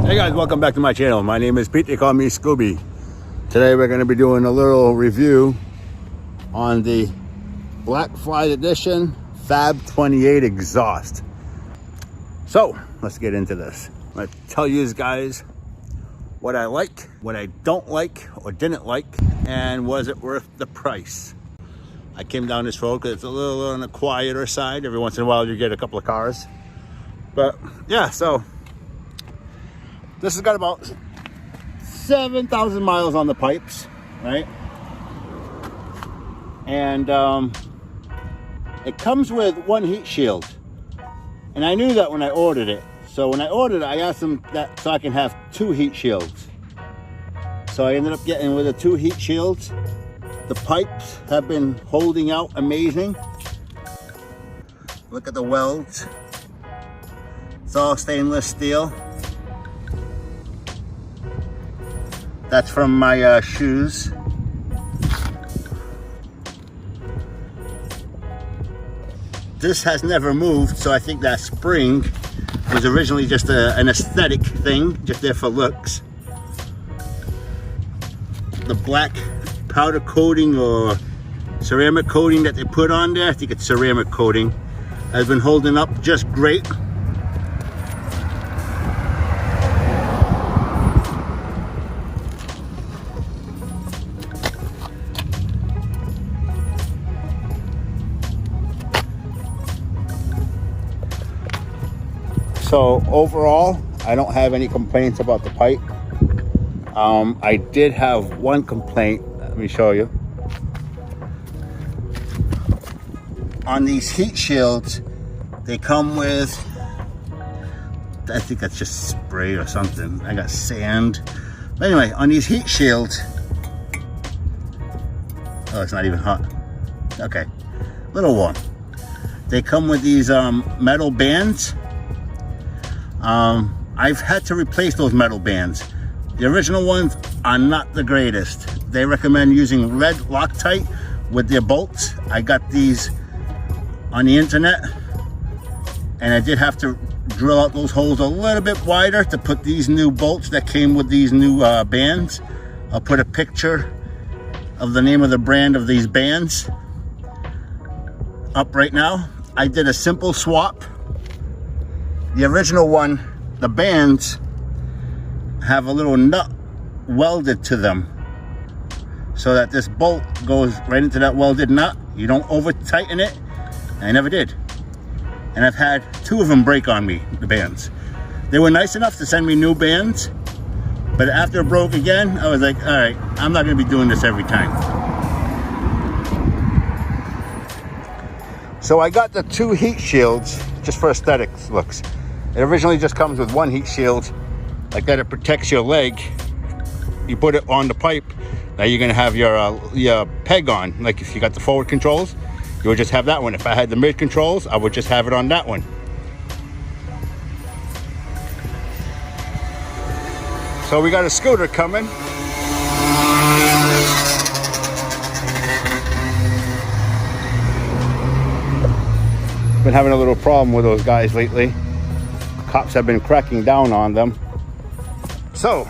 Hey guys, welcome back to my channel. My name is Pete, they call me Scooby. Today we're going to be doing a little review on the Blackfly edition Fab 28 exhaust. So let's get into this. I'm going to tell you guys what I like, what I don't like or didn't like, and was it worth the price. I came down this road because it's a little on the quieter side. Every once in a while you get a couple of cars, but yeah, so this has got about 7,000 miles on the pipes, right? And it comes with one heat shield. And I knew that when I ordered it. So when I ordered it, I asked them that so I can have 2 heat shields. So I ended up getting with the 2 heat shields. The pipes have been holding out amazing. Look at the welds. It's all stainless steel. That's from my shoes. This has never moved, so I think that spring was originally just an aesthetic thing, just there for looks. The black powder coating or ceramic coating that they put on there, I think it's ceramic coating, has been holding up just great. So overall, I don't have any complaints about the pipe. I did have one complaint. Let me show you. On these heat shields, they come with, I think that's just spray or something. I got sand. But anyway, on these heat shields, oh, it's not even hot. Okay, a little warm. They come with these metal bands. I've had to replace those metal bands. The original ones are not the greatest. They recommend using red Loctite with their bolts. I got these on the internet, and I did have to drill out those holes a little bit wider to put these new bolts that came with these new bands. I'll put a picture of the name of the brand of these bands up right now. I did a simple swap. The original one, the bands have a little nut welded to them so that this bolt goes right into that welded nut. You don't over tighten it. I never did. And I've had 2 of them break on me, the bands. They were nice enough to send me new bands, but after it broke again, I was like, all right, I'm not gonna be doing this every time. So I got the 2 heat shields just for aesthetics looks. It originally just comes with 1 heat shield, like that. It protects your leg. You put it on the pipe. Now you're gonna have your peg on. Like if you got the forward controls, you would just have that one. If I had the mid controls, I would just have it on that one. So we got a scooter coming. Been having a little problem with those guys lately. Cops have been cracking down on them. So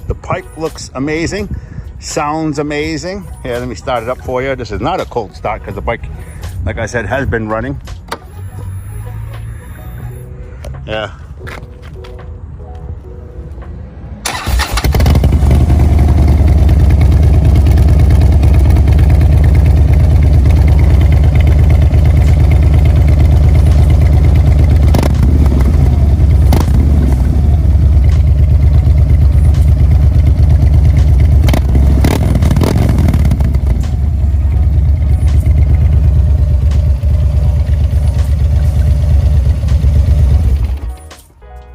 the pipe looks amazing, sounds amazing. Here, let me start it up for you. This is not a cold start because the bike, like I said, has been running. Yeah.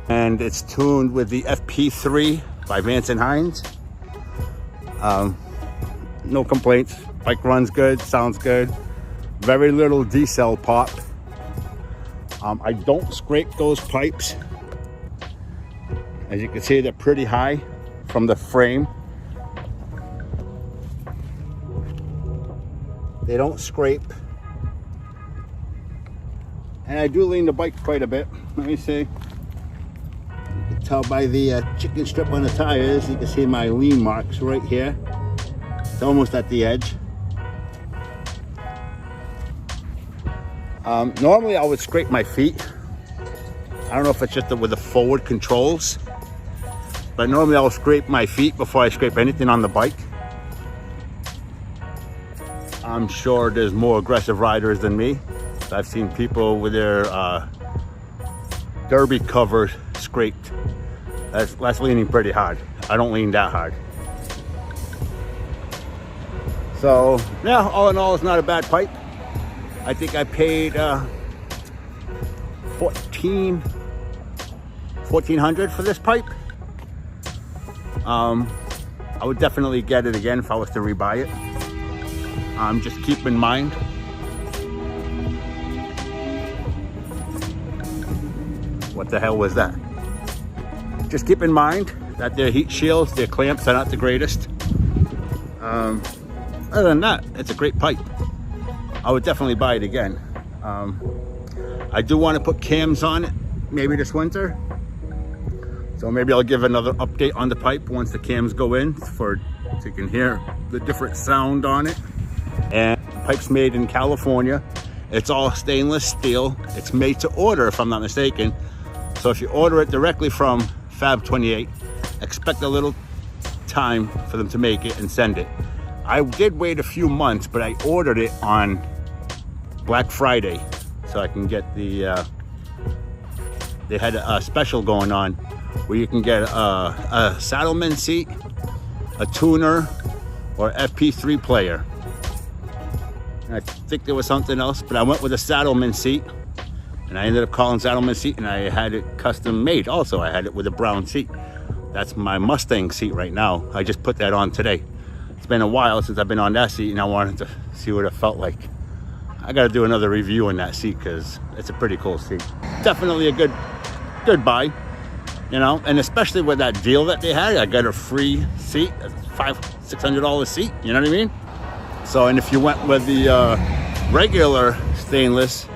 And it's tuned with the FP3 by Vance & Hines. No complaints. Bike runs good, sounds good. Very little decel pop. I don't scrape those pipes. As you can see, they're pretty high from the frame. They don't scrape. And I do lean the bike quite a bit. Let me see. You can tell by the chicken strip on the tires. You can see my lean marks right here. It's almost at the edge. Normally I would scrape my feet. I don't know if it's just with the forward controls, but normally I'll scrape my feet before I scrape anything on the bike. I'm sure there's more aggressive riders than me. I've seen people with their derby cover scraped. That's leaning pretty hard. I don't lean that hard. So yeah, all in all, it's not a bad pipe. I think I paid $1,400 for this pipe. I would definitely get it again if I was to rebuy it. Just keep in mind, what the hell was that? Just keep in mind that their heat shields, their clamps are not the greatest. Other than that, it's a great pipe. I would definitely buy it again. I do want to put cams on it, maybe this winter. So maybe I'll give another update on the pipe once the cams go in, so you can hear the different sound on it. And the pipe's made in California. It's all stainless steel. It's made to order, if I'm not mistaken. So if you order it directly from Fab 28, expect a little time for them to make it and send it. I did wait a few months, but I ordered it on Black Friday, so I can get the they had a special going on where you can get a Saddlemen seat, a tuner, or FP3 player. And I think there was something else, but I went with a Saddlemen seat, and I ended up calling Saddlemen seat, and I had it custom made. Also, I had it with a brown seat. That's my Mustang seat right now. I just put that on today. It's been a while since I've been on that seat, and I wanted to see what it felt like. I got to do another review on that seat because it's a pretty cool seat. Definitely a good buy, you know, and especially with that deal that they had. I got a free seat, a $500-600 seat, you know what I mean? So, and if you went with the regular stainless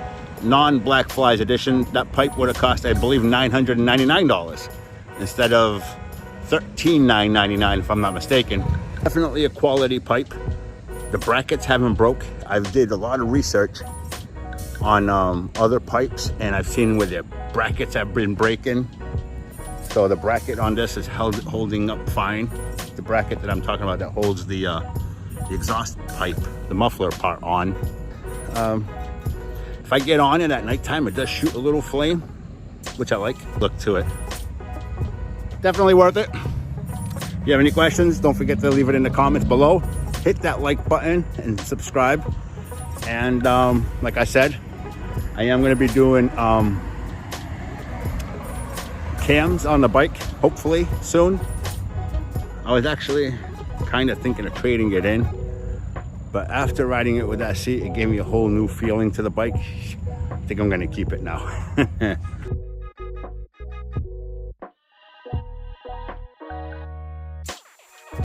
non-Blackflies edition, that pipe would have cost, I believe, $999 instead of $13,999 if I'm not mistaken. Definitely a quality pipe. The brackets haven't broke. I did a lot of research on other pipes, and I've seen where the brackets have been breaking. So the bracket on this is holding up fine. The bracket that I'm talking about that holds the exhaust pipe, the muffler part on. If I get on it at nighttime, it does shoot a little flame, which I like. Look to it. Definitely worth it. If you have any questions, don't forget to leave it in the comments below. Hit that like button and subscribe. And like I said, I am going to be doing cams on the bike, hopefully soon. I was actually kind of thinking of trading it in, but after riding it with that seat, it gave me a whole new feeling to the bike. I think I'm going to keep it now.